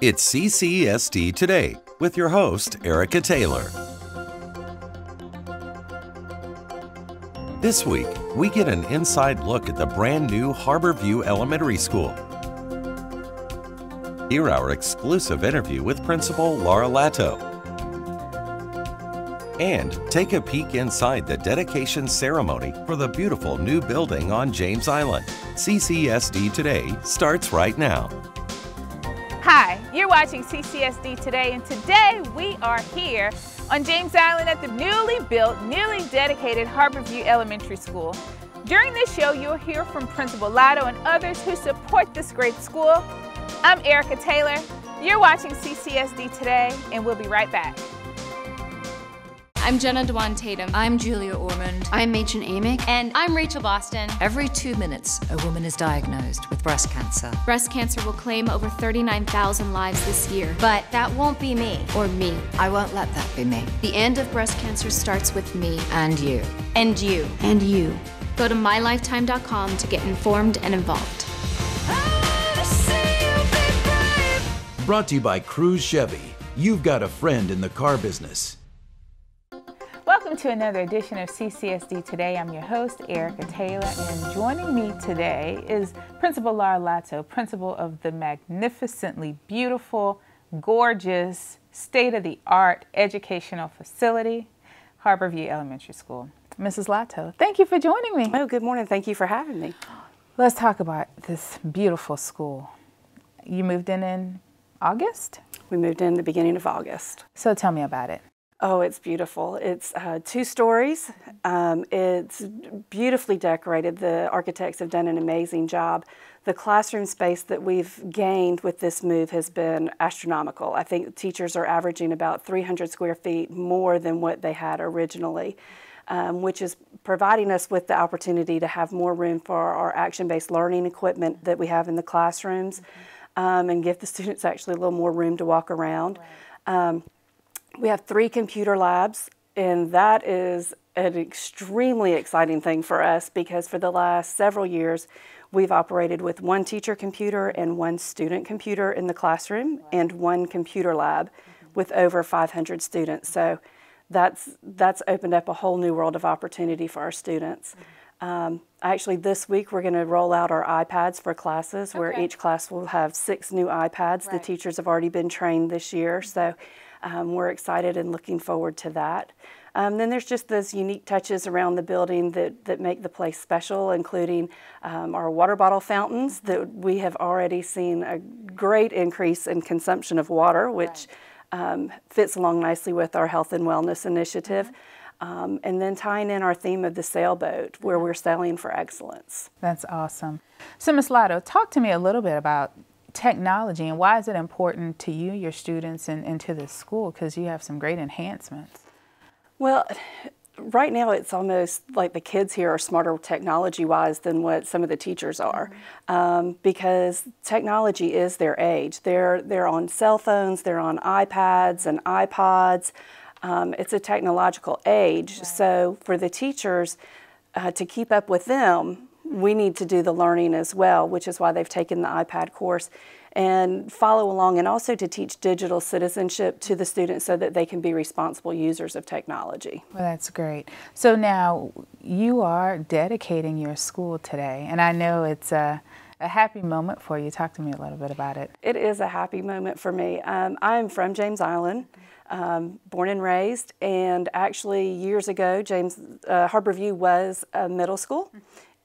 It's CCSD Today with your host, Erica Taylor. This week, we get an inside look at the brand new Harborview Elementary School. Hear our exclusive interview with Principal Laura Latto. And take a peek inside the dedication ceremony for the beautiful new building on James Island. CCSD Today starts right now. Hi, you're watching CCSD Today, and today we are here on James Island at the newly built, newly dedicated Harborview Elementary School. During this show, you'll hear from Principal Latto and others who support this great school. I'm Erica Taylor. You're watching CCSD Today, and we'll be right back. I'm Jenna Dewan Tatum. I'm Julia Ormond. I'm Machen Amick. And I'm Rachel Boston. Every 2 minutes, a woman is diagnosed with breast cancer. Breast cancer will claim over 39,000 lives this year, but that won't be me. Or me. I won't let that be me. The end of breast cancer starts with me. And you. And you. And you. Go to mylifetime.com to get informed and involved. Brought to you by Cruise Chevy. You've got a friend in the car business. Welcome to another edition of CCSD Today. I'm your host, Erica Taylor, and joining me today is Principal Laura Latto, principal of the magnificently beautiful, gorgeous, state-of-the-art educational facility, Harborview Elementary School. Mrs. Latto, thank you for joining me. Oh, good morning. Thank you for having me. Let's talk about this beautiful school. You moved in August? We moved in the beginning of August. So tell me about it. Oh, it's beautiful. It's 2 stories. It's beautifully decorated. The architects have done an amazing job. The classroom space that we've gained with this move has been astronomical. I think teachers are averaging about 300 square feet more than what they had originally, which is providing us with the opportunity to have more room for our action-based learning equipment that we have in the classrooms, and give the students actually a little more room to walk around. Right. We have 3 computer labs, and that is an extremely exciting thing for us because for the last several years, we've operated with 1 teacher computer and 1 student computer in the classroom and 1 computer lab with over 500 students. So that's opened up a whole new world of opportunity for our students. Actually, this week we're going to roll out our iPads for classes, where each class will have 6 new iPads. Right. The teachers have already been trained this year, so we're excited and looking forward to that. Then there's just those unique touches around the building that make the place special, including our water bottle fountains that we have already seen a great increase in consumption of water, which fits along nicely with our health and wellness initiative. And then tying in our theme of the sailboat, where we're sailing for excellence. That's awesome. So, Ms. Latto, talk to me a little bit about technology and why is it important to you, your students, and to this school, because you have some great enhancements. Well, right now it's almost like the kids here are smarter technology-wise than what some of the teachers are, because technology is their age. They're on cell phones, they're on iPads and iPods. It's a technological age, so for the teachers to keep up with them, we need to do the learning as well, which is why they've taken the iPad course and follow along, and also to teach digital citizenship to the students so that they can be responsible users of technology. Well, that's great. So now you are dedicating your school today, and I know it's a happy moment for you. Talk to me a little bit about it. It is a happy moment for me. I'm from James Island. Born and raised, and actually years ago, Harborview was a middle school,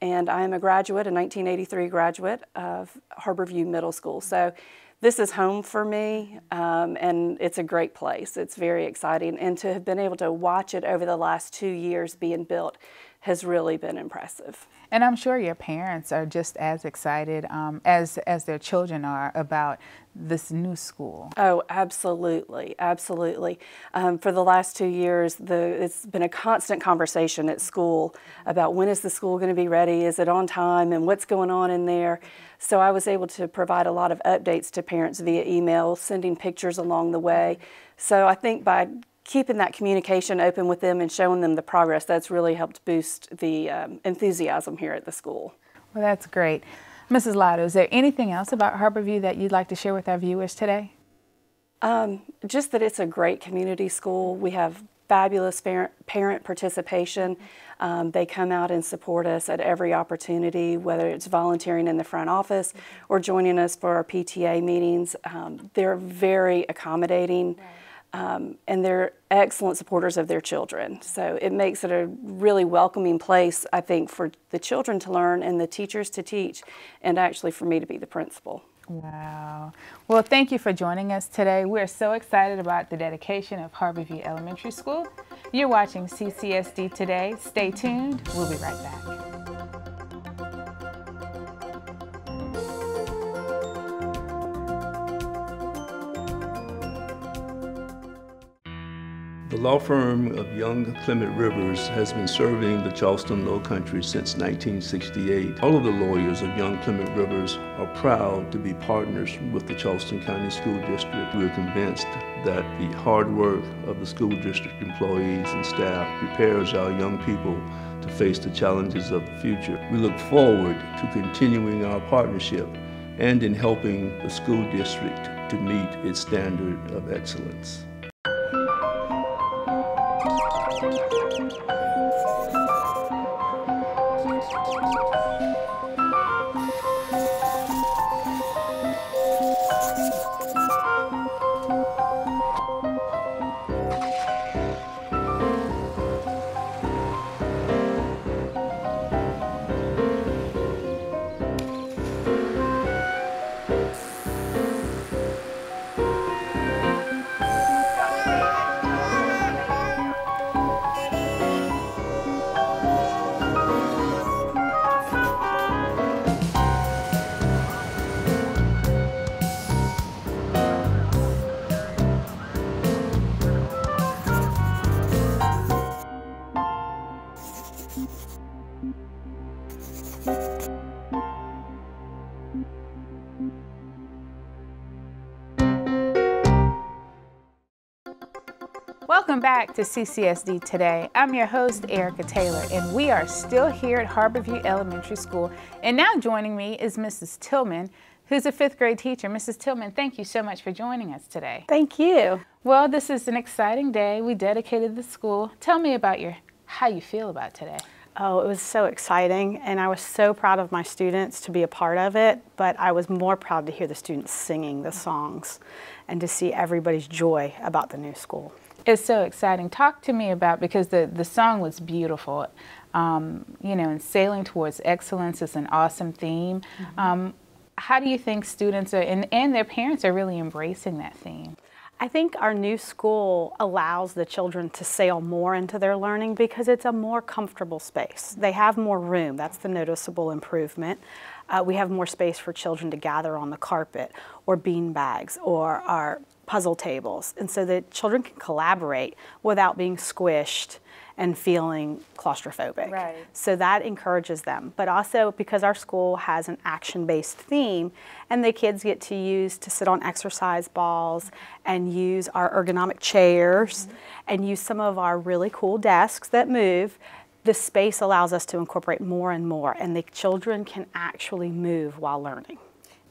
and I am a graduate, a 1983 graduate of Harborview Middle School. So this is home for me, and it's a great place. It's very exciting, and to have been able to watch it over the last 2 years being built has really been impressive. And I'm sure your parents are just as excited as their children are about this new school. Oh, absolutely, absolutely. For the last 2 years, it's been a constant conversation at school about when is the school going to be ready, is it on time, and what's going on in there. So I was able to provide a lot of updates to parents via email, sending pictures along the way. So I think by keeping that communication open with them and showing them the progress, that's really helped boost the enthusiasm here at the school. Well, that's great. Mrs. Latto, is there anything else about Harborview that you'd like to share with our viewers today? Just that it's a great community school. We have fabulous parent participation. They come out and support us at every opportunity, whether it's volunteering in the front office or joining us for our PTA meetings. They're very accommodating, and they're excellent supporters of their children. So it makes it a really welcoming place, I think, for the children to learn and the teachers to teach, and actually for me to be the principal. Wow. Well, thank you for joining us today. We're so excited about the dedication of Harborview Elementary School. You're watching CCSD Today. Stay tuned. We'll be right back. The law firm of Young Clement Rivers has been serving the Charleston Low Country since 1968. All of the lawyers of Young Clement Rivers are proud to be partners with the Charleston County School District. We are convinced that the hard work of the school district employees and staff prepares our young people to face the challenges of the future. We look forward to continuing our partnership and in helping the school district to meet its standard of excellence. Welcome back to CCSD Today. I'm your host, Erica Taylor, and we are still here at Harborview Elementary School. And now joining me is Mrs. Tillman, who's a 5th grade teacher. Mrs. Tillman, thank you so much for joining us today. Thank you. Well, this is an exciting day. We dedicated the school. Tell me about how you feel about today. Oh, it was so exciting, and I was so proud of my students to be a part of it, but I was more proud to hear the students singing the songs and to see everybody's joy about the new school. It's so exciting. Talk to me about, because the song was beautiful, you know, and sailing towards excellence is an awesome theme. How do you think students are, and their parents are really embracing that theme? I think our new school allows the children to sail more into their learning because it's a more comfortable space. They have more room. That's the noticeable improvement. We have more space for children to gather on the carpet or bean bags or our puzzle tables, and so that children can collaborate without being squished and feeling claustrophobic. Right. So that encourages them. But also because our school has an action-based theme, and the kids get to sit on exercise balls and use our ergonomic chairs and use some of our really cool desks that move, the space allows us to incorporate more and more, and the children can actually move while learning.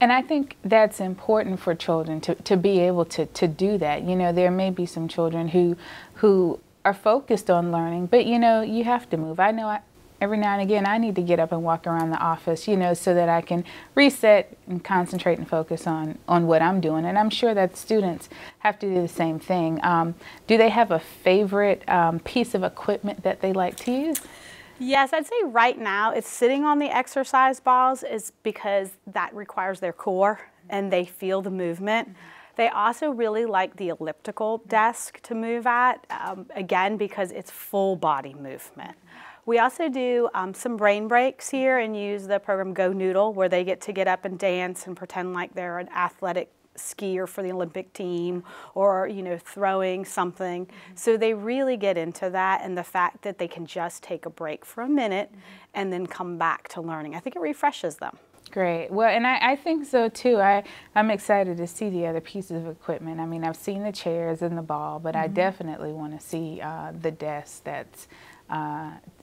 And I think that's important for children to be able to do that. You know, there may be some children who are focused on learning, but you know, you have to move. I know every now and again I need to get up and walk around the office, you know, so that I can reset and concentrate and focus on what I'm doing. And I'm sure that students have to do the same thing. Do they have a favorite piece of equipment that they like to use? Yes, I'd say right now it's sitting on the exercise balls is because that requires their core and they feel the movement. They also really like the elliptical desk to move at, again, because it's full body movement. We also do some brain breaks here and use the program Go Noodle, where they get up and dance and pretend like they're an athletic skier for the Olympic team, or you know, throwing something. So they really get into that, and the fact that they can just take a break for a minute and then come back to learning. I think it refreshes them. Great. Well, and I think so too. I'm excited to see the other pieces of equipment. I mean, I've seen the chairs and the ball, but I definitely want to see the desk that's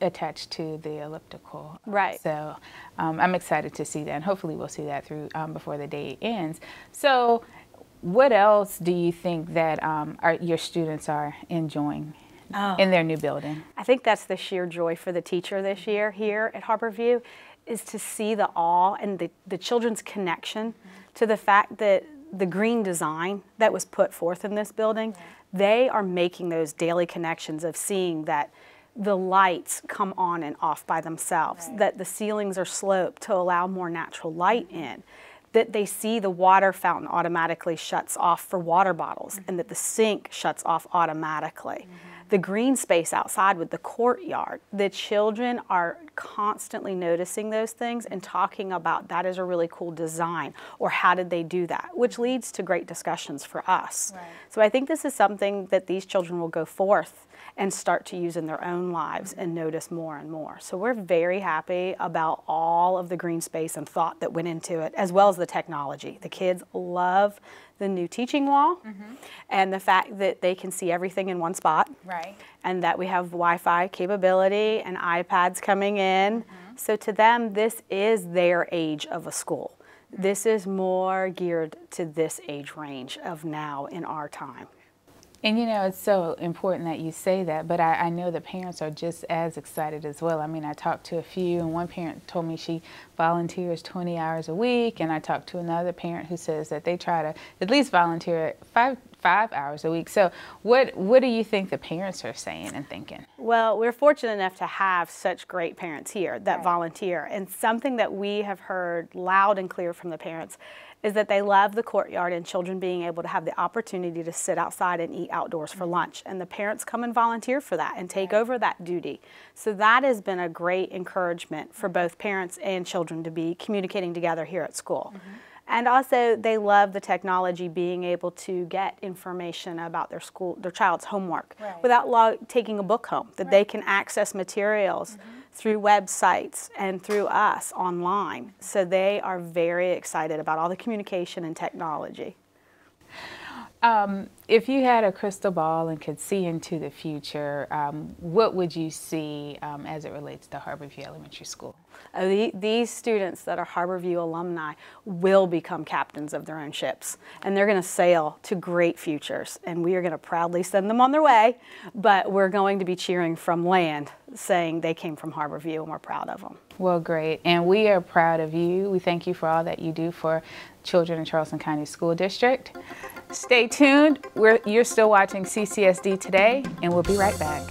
attached to the elliptical. Right. So I'm excited to see that, and hopefully we'll see that through before the day ends. So What else do you think that your students are enjoying in their new building? I think that's the sheer joy for the teacher this year here at Harborview, is to see the awe and the children's connection to the fact that the green design that was put forth in this building, they are making those daily connections of seeing that the lights come on and off by themselves, that the ceilings are sloped to allow more natural light in, that they see the water fountain automatically shuts off for water bottles, and that the sink shuts off automatically. The green space outside with the courtyard, the children are constantly noticing those things and talking about that is a really cool design, or how did they do that, which leads to great discussions for us. So I think this is something that these children will go forth and start to use in their own lives and notice more and more. So we're very happy about all of the green space and thought that went into it, as well as the technology. The kids love the new teaching wall and the fact that they can see everything in one spot, and that we have Wi-Fi capability and iPads coming in. So to them, this is their age of a school. This is more geared to this age range of now in our time. And you know, it's so important that you say that, but I know the parents are just as excited as well. I mean, I talked to a few, and one parent told me she volunteers 20 hours a week, and I talked to another parent who says that they try to at least volunteer five hours a week. So what do you think the parents are saying and thinking? Well, we're fortunate enough to have such great parents here that volunteer, and something that we have heard loud and clear from the parents is that they love the courtyard and children being able to have the opportunity to sit outside and eat outdoors for lunch. And the parents come and volunteer for that and take over that duty. So that has been a great encouragement for both parents and children to be communicating together here at school. And also, they love the technology, being able to get information about their child's homework without taking a book home, that they can access materials through websites and through us online. So they are very excited about all the communication and technology. If you had a crystal ball and could see into the future, what would you see as it relates to Harborview Elementary School? These students that are Harborview alumni will become captains of their own ships, and they're going to sail to great futures, and we are going to proudly send them on their way, but we're going to be cheering from land, saying they came from Harborview, and we're proud of them. Well, great, and we are proud of you. We thank you for all that you do for children in Charleston County School District. Stay tuned. You're still watching CCSD Today, and we'll be right back.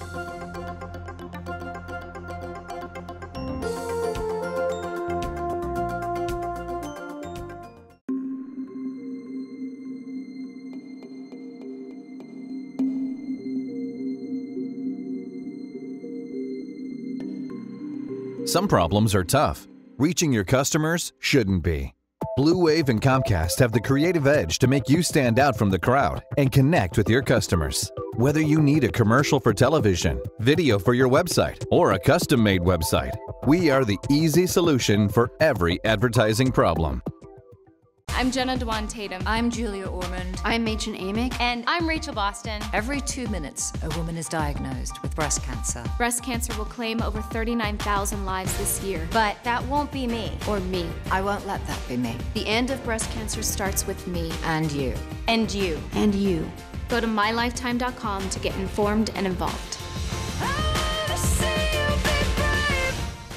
Some problems are tough. Reaching your customers shouldn't be. Blue Wave and Comcast have the creative edge to make you stand out from the crowd and connect with your customers. Whether you need a commercial for television, video for your website, or a custom-made website, we are the easy solution for every advertising problem. I'm Jenna Dewan Tatum. I'm Julia Ormond. I'm Machen Amick. And I'm Rachel Boston. Every 2 minutes, a woman is diagnosed with breast cancer. Breast cancer will claim over 39,000 lives this year, but that won't be me. Or me. I won't let that be me. The end of breast cancer starts with me. And you. And you. And you. Go to mylifetime.com to get informed and involved.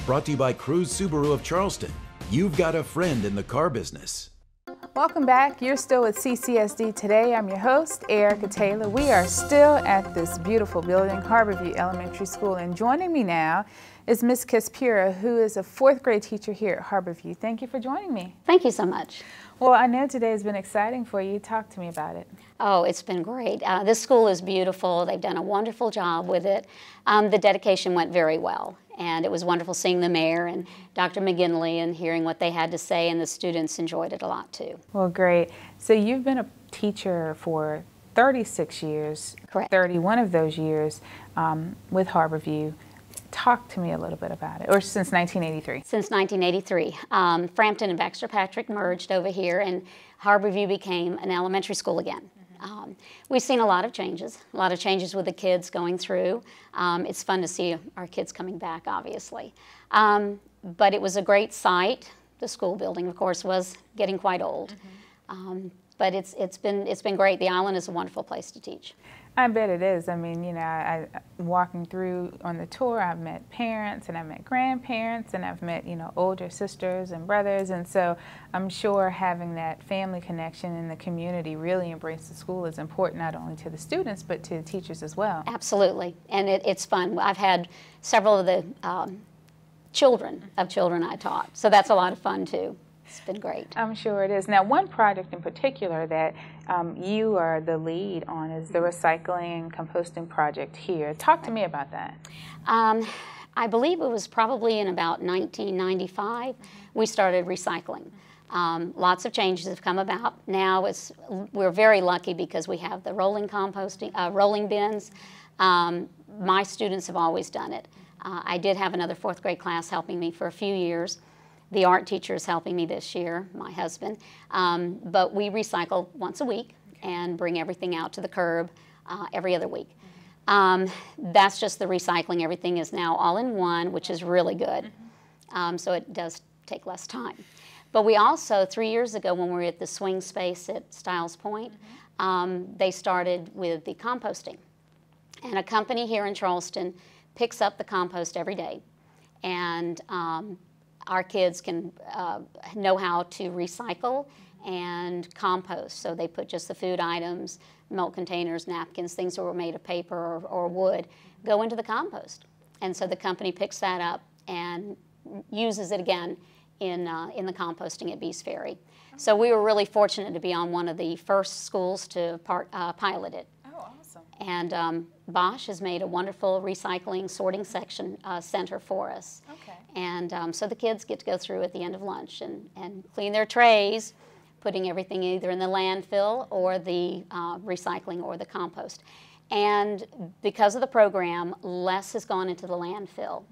Brought to you by Cruise Subaru of Charleston. You've got a friend in the car business. Welcome back. You're still with CCSD Today. I'm your host, Erica Taylor. We are still at this beautiful building, Harborview Elementary School, and joining me now is Miss Kispura, who is a 4th grade teacher here at Harborview. Thank you for joining me. Thank you so much. Well, I know today has been exciting for you. Talk to me about it. Oh, it's been great. This school is beautiful. They've done a wonderful job with it. The dedication went very well. And it was wonderful seeing the mayor and Dr. McGinley and hearing what they had to say, and the students enjoyed it a lot too. Well, great. So you've been a teacher for 36 years. Correct. 31 of those years with Harborview. Talk to me a little bit about it, or since 1983. Since 1983. Frampton and Baxter Patrick merged over here, and Harborview became an elementary school again. We've seen a lot of changes with the kids going through. It's fun to see our kids coming back, obviously. But it was a great site. The school building, of course, was getting quite old. but it's been great. The island is a wonderful place to teach. I bet it is. I mean, you know, I walking through on the tour, I've met parents and I've met grandparents and I've met, you know, older sisters and brothers, and so I'm sure having that family connection in the community really embrace the school is important, not only to the students but to the teachers as well. Absolutely, and it's fun. I've had several of the children I taught, so that's a lot of fun too. It's been great. I'm sure it is. Now, one project in particular that you are the lead on is the recycling and composting project here. Talk to me about that. I believe it was probably in about 1995 we started recycling. Lots of changes have come about. Now we're very lucky because we have the rolling composting, rolling bins. My students have always done it. I did have another 4th grade class helping me for a few years. The art teacher is helping me this year, my husband. But we recycle once a week and bring everything out to the curb every other week. That's just the recycling. Everything is now all in one, which is really good. So it does take less time. But we also, 3 years ago when we were at the swing space at Stiles Point, they started with the composting. And a company here in Charleston picks up the compost every day. And our kids can know how to recycle and compost. So they put just the food items, milk containers, napkins, things that were made of paper or wood, go into the compost. And so the company picks that up and uses it again in the composting at Bees Ferry. So we were really fortunate to be on one of the first schools to pilot it. Oh, awesome. And Bosch has made a wonderful recycling sorting section center for us. Okay. And so the kids get to go through at the end of lunch and clean their trays, putting everything either in the landfill or the recycling or the compost. And because of the program, less has gone into the landfill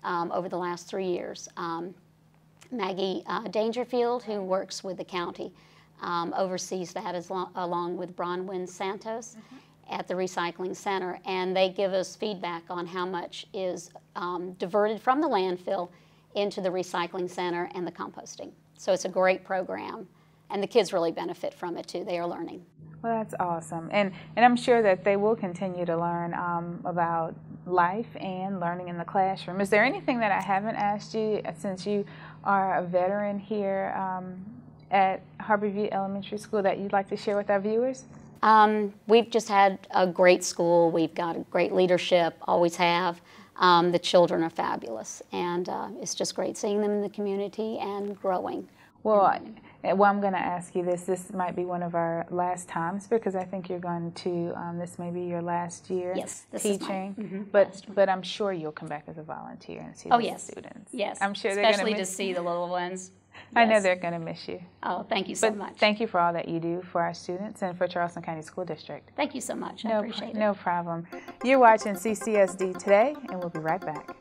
over the last 3 years. Maggie Dangerfield, who works with the county, oversees that along with Bronwyn Santos at the recycling center, and they give us feedback on how much is diverted from the landfill into the recycling center and the composting. So it's a great program, and the kids really benefit from it too. They are learning. Well, that's awesome, and I'm sure that they will continue to learn about life and learning in the classroom. Is there anything that I haven't asked you, since you are a veteran here at Harborview Elementary School, that you'd like to share with our viewers? We've just had a great school. We've got a great leadership, always have. The children are fabulous, and it's just great seeing them in the community and growing. Well, I'm going to ask you this. This might be one of our last times because I think you're going to, this may be your last year teaching. But I'm sure you'll come back as a volunteer and see the students. Yes, I'm sure especially to see the little ones. I know they're going to miss you. Oh, thank you so much. Thank you for all that you do for our students and for Charleston County School District. Thank you so much. I appreciate it. No problem. You're watching CCSD Today, and we'll be right back.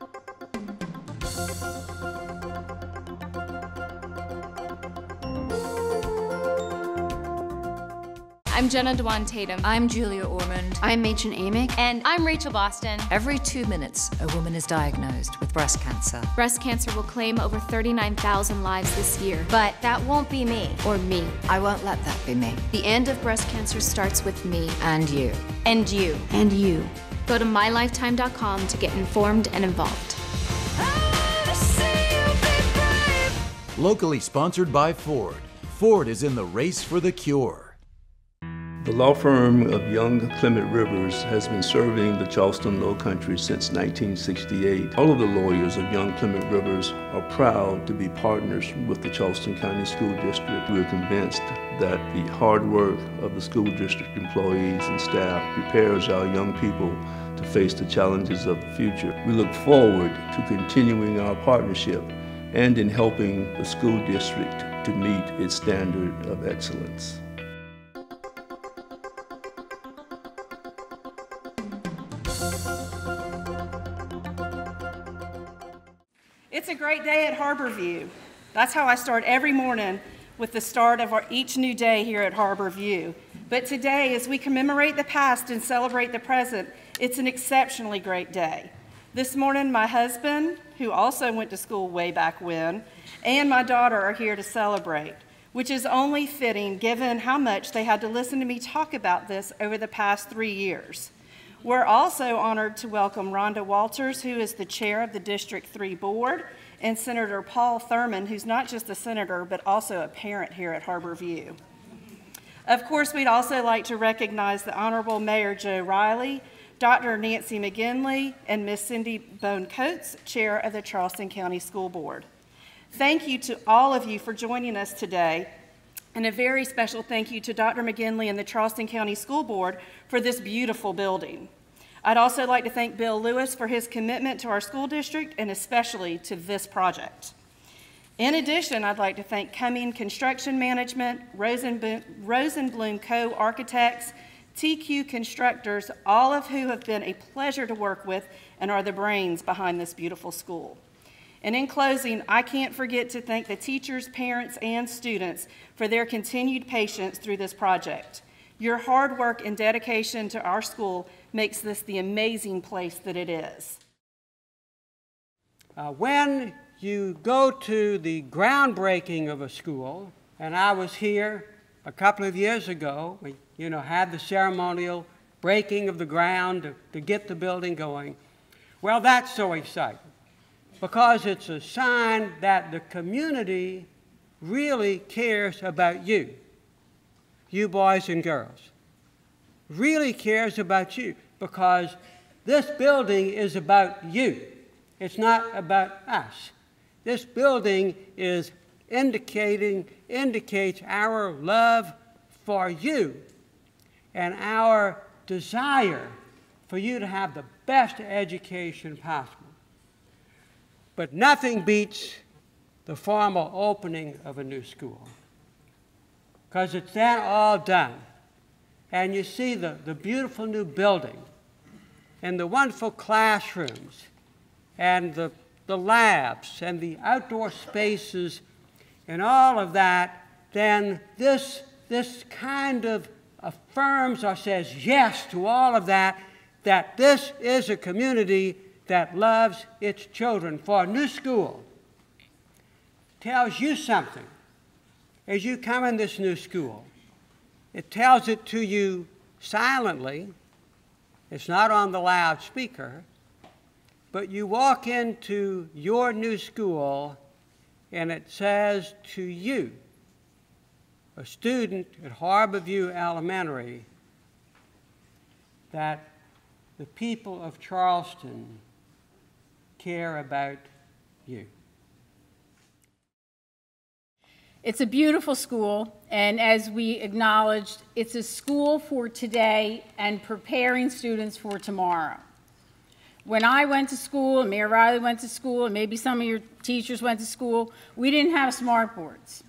I'm Jenna Dewan Tatum. I'm Julia Ormond. I'm Machen Amick. And I'm Rachel Boston. Every 2 minutes, a woman is diagnosed with breast cancer. Breast cancer will claim over 39,000 lives this year, but that won't be me. Or me. I won't let that be me. The end of breast cancer starts with me. And you. And you. And you. Go to mylifetime.com to get informed and involved. Locally sponsored by Ford. Ford is in the race for the cure. The law firm of Young Clement Rivers has been serving the Charleston Low Country since 1968. All of the lawyers of Young Clement Rivers are proud to be partners with the Charleston County School District. We're convinced that the hard work of the school district employees and staff prepares our young people to face the challenges of the future. We look forward to continuing our partnership and in helping the school district to meet its standard of excellence. It's a great day at Harborview. That's how I start every morning, with the start of each new day here at Harborview. But today, as we commemorate the past and celebrate the present, it's an exceptionally great day. This morning, my husband, who also went to school way back when, and my daughter are here to celebrate. which is only fitting given how much they had to listen to me talk about this over the past 3 years. We're also honored to welcome Rhonda Walters, who is the chair of the District 3 Board, and Senator Paul Thurman, who's not just a senator, but also a parent here at Harborview. Of course, we'd also like to recognize the Honorable Mayor Joe Riley, Dr. Nancy McGinley, and Miss Cindy Bone-Coates, chair of the Charleston County School Board. Thank you to all of you for joining us today, and a very special thank you to Dr. McGinley and the Charleston County School Board for this beautiful building. I'd also like to thank Bill Lewis for his commitment to our school district and especially to this project. In addition, I'd like to thank Cumming Construction Management, Rosenblum Co. Architects, TQ Constructors, all of who have been a pleasure to work with and are the brains behind this beautiful school. And in closing, I can't forget to thank the teachers, parents, and students for their continued patience through this project. Your hard work and dedication to our school makes this the amazing place that it is. When you go to the groundbreaking of a school, and I was here a couple of years ago, we had the ceremonial breaking of the ground to get the building going. Well, that's so exciting because it's a sign that the community really cares about you, you boys and girls, really cares about you because this building is about you. It's not about us. This building is indicates our love for you and our desire for you to have the best education possible. But nothing beats the formal opening of a new school because it's then all done. And you see the beautiful new building and the wonderful classrooms and the labs and the outdoor spaces and all of that, then this kind of affirms or says yes to all of that, that this is a community that loves its children. For a new school tells you something as you come in this new school. It tells it to you silently. It's not on the loudspeaker, but you walk into your new school and it says to you, a student at Harborview Elementary, that the people of Charleston care about you. It's a beautiful school, and as we acknowledged, it's a school for today and preparing students for tomorrow. When I went to school, and Mayor Riley went to school, and maybe some of your teachers went to school, we didn't have smart boards.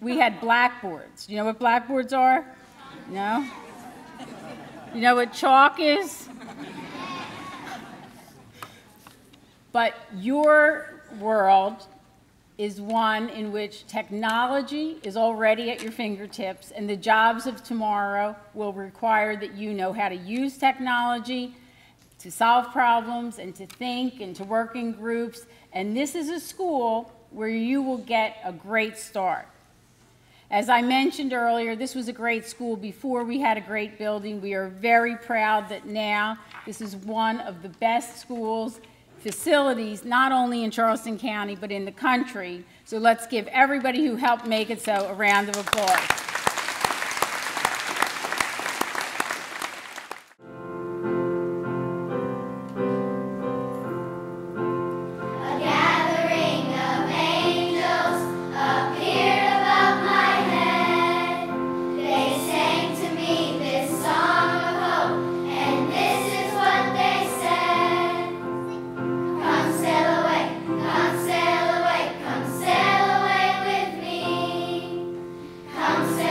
We had blackboards. You know what blackboards are? No? You know what chalk is? But your world is one in which technology is already at your fingertips, and the jobs of tomorrow will require that you know how to use technology to solve problems and to think and to work in groups. And this is a school where you will get a great start. As I mentioned earlier, this was a great school before we had a great building. We are very proud that now this is one of the best schools facilities, not only in Charleston County, but in the country. So let's give everybody who helped make it so a round of applause. Come sail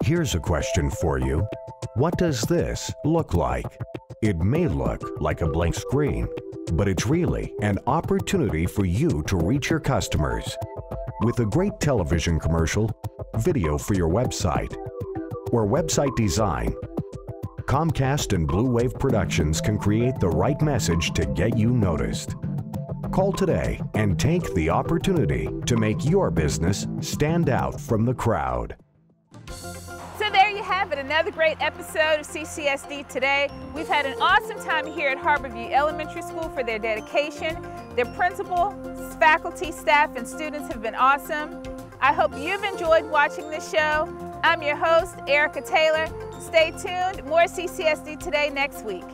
Here's a question for you. What does this look like? It may look like a blank screen, but it's really an opportunity for you to reach your customers. With a great television commercial, video for your website, or website design, Comcast and Blue Wave Productions can create the right message to get you noticed. Call today and take the opportunity to make your business stand out from the crowd. So there you have it, another great episode of CCSD Today. We've had an awesome time here at Harborview Elementary School for their dedication. Their principal, faculty, staff, and students have been awesome. I hope you've enjoyed watching this show. I'm your host, Erica Taylor. Stay tuned, more CCSD Today next week.